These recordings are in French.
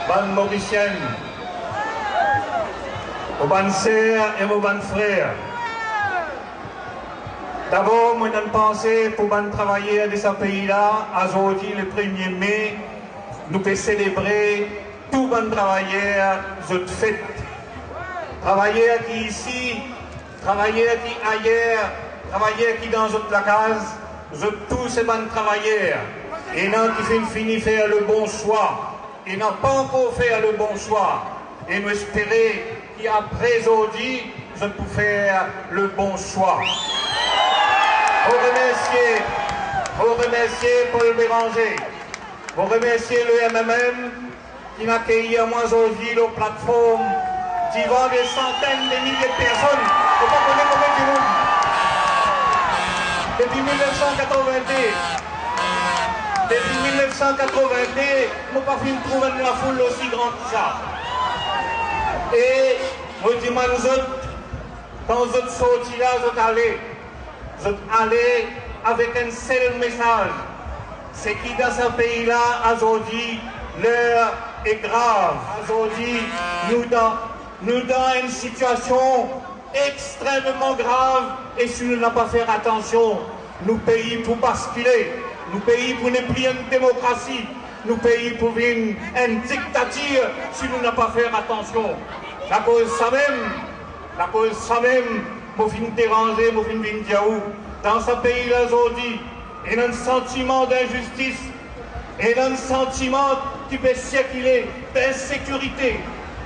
bonnes Mauriciennes, aux bonnes sœurs et aux bonnes frères. D'abord, moi, j'ai pensé pour bonnes travailleurs de ce pays-là, aujourd'hui, le 1er mai, nous pouvons célébrer tous les travailleurs de fête. Travailleurs qui ici, travailleurs qui ailleurs, travailleurs qui dans la case, tous ces bons travailleurs. Et non qui fini faire le bon choix. Et n'ont pas encore fait le bon choix. Et nous espérons qu'après aujourd'hui, je peux faire le bon choix. Vous remercier Paul Béranger. Vous remercier le MMM qui m'a accueilli à moi aujourd'hui la plateforme devant des centaines de milliers de personnes. Vous ne connaissez pas combien de monde. Depuis 1982, je n'ai pas fini de trouver la foule aussi grande que ça. Et moi, je dis, nous autres, quand vous êtes sortis là, vous êtes allés avec un seul message. C'est que dans ce pays-là, aujourd'hui, l'heure est grave. Aujourd'hui, nous dans une situation extrêmement grave et si nous n'avons pas fait attention, nous pays pour basculer, nous pays pour ne plus une démocratie, nous pays pour une dictature si nous n'avons pas fait attention. La cause ça même, mon fin déranger, mon fin dire dans ce pays-là aujourd'hui, il y a un sentiment d'injustice, il y a un sentiment qui peut circuler d'insécurité,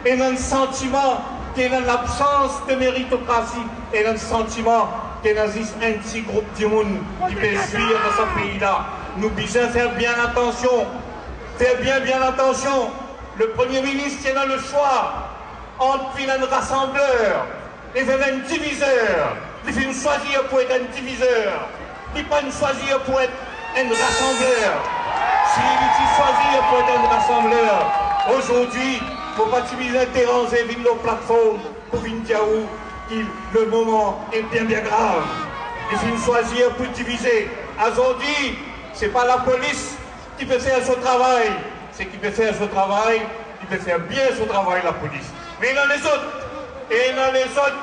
il y a un sentiment qu'il y a l'absence de méritocratie, et un sentiment qu'il y a un petit groupe de monde qui peut suivre dans ce pays-là. Nous devons faire bien attention, bien attention. Le Premier ministre est dans le choix entre un rassembleur et un diviseur. Il faut choisir pour être un diviseur, il ne faut pas choisir pour être un rassembleur. S'il choisir pour être un rassembleur, aujourd'hui, il ne faut pas utiliser déranger nos plateformes pour dire que le moment est bien grave. Il faut choisir pour diviser. Aujourd'hui, ce n'est pas la police qui peut faire ce travail. C'est qui peut faire ce travail, qui peut faire bien ce travail, la police. Mais il y en a les autres. Et il y en a les autres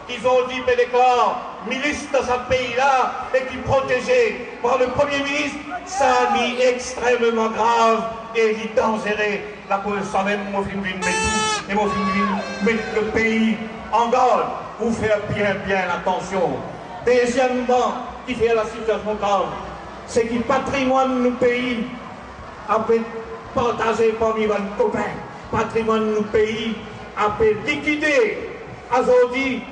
qui ont dit, mais déclarent milice dans ce pays-là et qui protégés par le Premier ministre, ça est extrêmement grave et il est dangereux. La police, ça même, moi, je vais mettre le pays en garde pour faire bien attention. Deuxièmement, qui fait la situation grave, c'est que le patrimoine du pays a été partagé parmi les copains. Le patrimoine du pays a été liquidé. Aujourd'hui,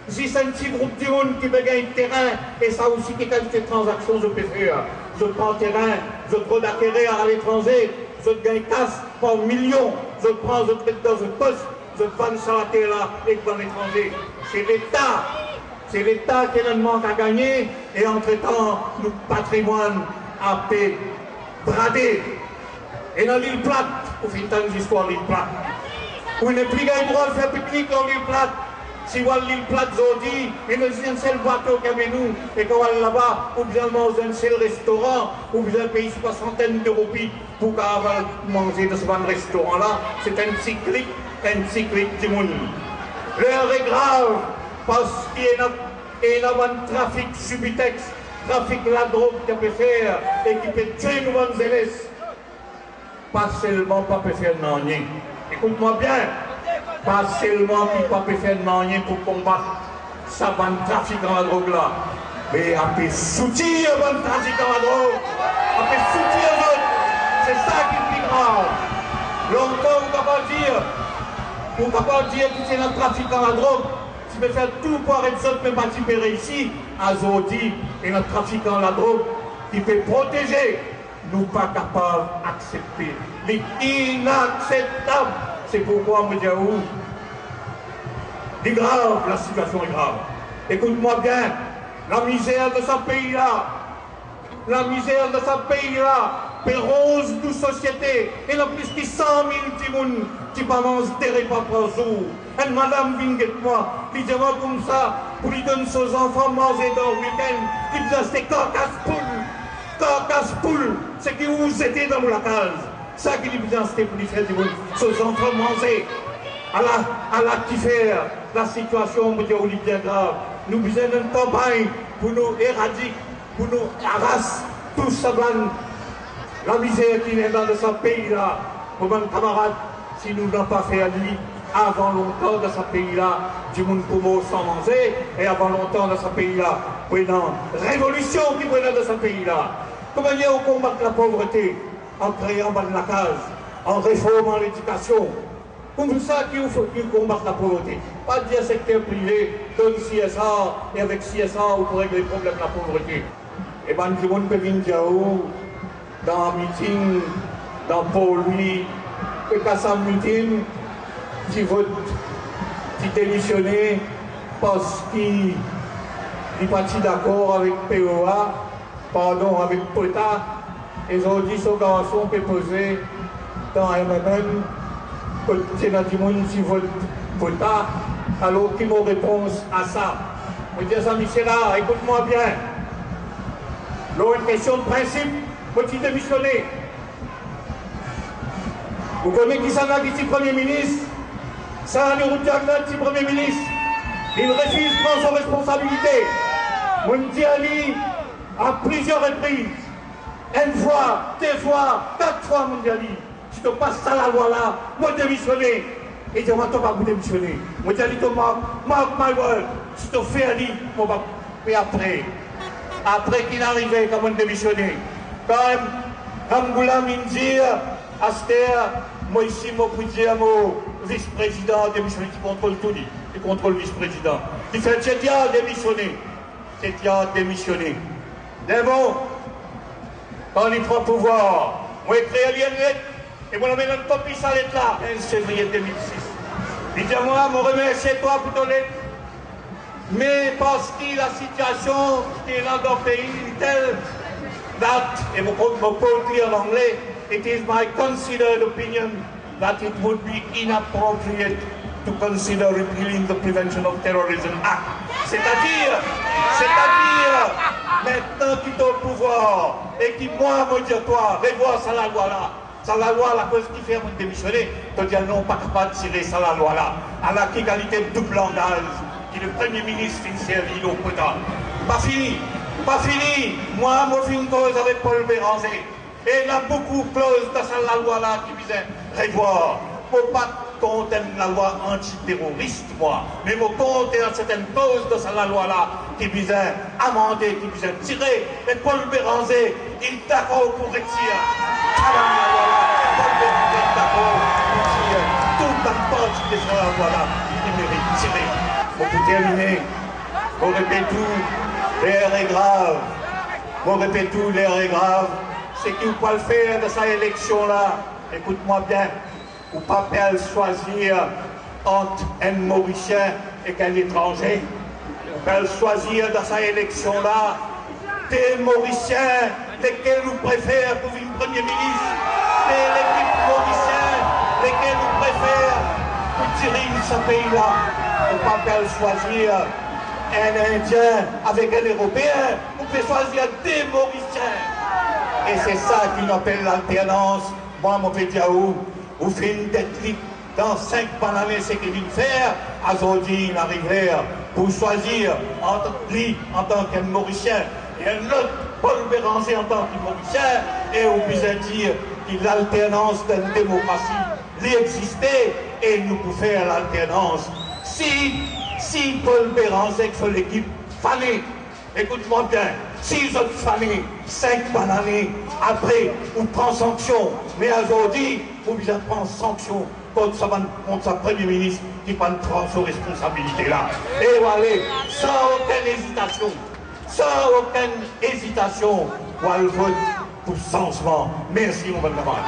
si c'est un petit groupe de monde qui veut gagner le terrain, et ça aussi, quelques transactions, je peux faire. Je prends le terrain, je dois d'acquérir à l'étranger, je gagne casse par millions, je prends, je mets dans un poste, je vends ça à la terre là et dans l'étranger. C'est l'État qui a un manque à gagner, et entre-temps, le patrimoine a été bradé. Et dans l'île plate, au fin de l'histoire de l'île plate, où il n'est plus le droit de faire pique-nique dans l'île plate. Si vous allez l'île plate aujourd'hui, il y a un seul bateau qui est nous, et qu'on va là-bas, ou bien dans un seul restaurant, ou bien payer 60 d'euros pour manger dans ce restaurant-là, c'est un cyclique du monde. L'heure est grave, parce qu'il y a un trafic subitex, trafic de la drogue qui peut faire, et qui peut tuer nos bonnes élèves. Pas seulement pas peut faire non. Écoute-moi bien. Pas seulement qui ne peut faire rien pour combattre ça va trafic dans la drogue là, mais on peut soutenir le trafic dans la drogue, on peut soutenir les autres, c'est ça qui est plus grave. Longtemps on ne peut pas dire que c'est le trafic dans la drogue, tu peux faire tout pour arrêter ça, mais pas tu peux réussir. Aujourd'hui, et le trafic dans la drogue qui peut protéger, nous pas capables d'accepter. C'est inacceptable. C'est pourquoi on me dit où c'est grave, la situation est grave. Écoute-moi bien, la misère de ce pays-là, pérose de société, et la plus de 100 000 personnes qui mangent des repas par jour. Et madame vient de moi, qui dit comme ça, pour lui donner ses enfants manger dans le week-end, qui dit c'est carcasse poule, c'est que vous étiez dans la case. Ça qui est besoin, c'était pour lui faire du monde. Ce manger à la qui faire la situation, on dit, bien grave. Nous besoin d'une campagne pour nous éradiquer, pour nous arraser tout ça, la misère qui est dans ce pays-là. Pour mes camarades, si nous n'avons pas fait à lui, avant longtemps dans ce pays-là, du monde pour nous sans manger, et avant longtemps dans ce pays-là, pour une révolution qui prenait dans ce pays-là. Comment on combat la pauvreté? En créant la case, en réformant l'éducation. Comme ça qu'il faut combattre la pauvreté. Pas dire secteur privé, donne CSA, et avec CSA, on pourrait régler le problème de la pauvreté. Et bien, tout le monde peut venir dans un meeting, dans Paul-Louis, que quand ça meeting, qui vote, qui démissionné parce qu'il n'est pas d'accord avec POA, pardon, avec POTA, et ils ont dit ce garçon peut poser dans MMM, c'est dans le monde qui vote POTA, alors qu'ils m'ont réponse à ça. Je dis ça, Michel-là, écoute-moi bien. Là, une question de principe, faut-il démissionner? Vous connaissez qui ça là, qui est Premier ministre? Ça, le Roudiagna, qui est Premier ministre. Il refuse de prendre ses responsabilités. Mondiali, à plusieurs reprises, une fois, deux fois, quatre fois, Mondiali. Si tu passes ça la loi là, moi démissionner. Et je ne vais pas vous démissionner. Mondiali, tu mark my word. Si tu fais aller, moi va. Mais après qu'il arrive, comme on démissionner. Quand même, comme vous l'avez dit, Aster, moi ici, moi pour dire mon vice-président démissionné qui contrôle tout, qui contrôle le vice-président. Il fait c'est bien démissionné. C'est bien démissionné. Mais bon, quand il prend pouvoir, moi écrit l'INLET et moi l'amène une copie ça lettre là, 15 février 2006. Il dit à moi, je remercie toi pour ton lettre. Mais parce que la situation qui est là dans le pays est telle, that, et je peux dire en anglais, it is my considered opinion that it would be inappropriate to consider repealing the Prevention of Terrorism Act. C'est-à-dire, maintenant qu'il est au pouvoir, et qui moi, me dit toi, revois ça la loi là. Ça la loi, la cause qui fait me démissionner, te dire non, pas capable de tirer ça la loi là. À la égalité de double langage, qui le Premier ministre finit servi au POTA. Pas fini. Moi, je fais une cause avec Paul Béranger. Et il y a beaucoup de clauses dans la loi là qui visent à revoir. Il ne faut pas condamner la loi antiterroriste, moi. Mais il faut condamner certaines clauses dans la loi là qui visent à amender, qui visent à tirer. Mais Paul Béranger, il est d'accord pour retirer. Alors la loi là, Paul Béranger est d'accord pour tirer. Toute la partie de la loi là, il mérite de tirer. Pour terminer, on répète tout, l'air est grave. On répète tout, l'air est grave. C'est qu'il ne faut pas le faire de cette élection-là. Écoute-moi bien. Ou pas peut choisir entre un Mauricien et qu'un étranger. On peut choisir dans cette élection-là des Mauriciens, lesquels nous préfèrent pour une Premier ministre, et l'équipe mauricienne, lesquels nous préfèrent pour diriger ce pays-là. On peut pas choisir un Indien avec un Européen. On peut choisir des Mauriciens. Et c'est ça qu'on appelle l'alternance. Moi, mon petit Diaou, vous faites une tête libre dans 5 années, c'est qu'il vient faire. Aujourd'hui, il arrive pour choisir entre lui en tant qu'un Mauricien et un autre, Paul Béranger en tant que Mauricien. Et vous pouvez dire que l'alternance d'une démocratie existait et nous pouvons faire l'alternance. Si Paul Béranger fait l'équipe fanée, écoute-moi bien, si vous êtes fané 5 années après, vous prenez sanction. Mais aujourd'hui, vous devez prendre sanction contre sa Premier ministre qui prend ses responsabilités là. Et voilà, sans aucune hésitation, pour le vote pour changement. Merci, mon bon camarade.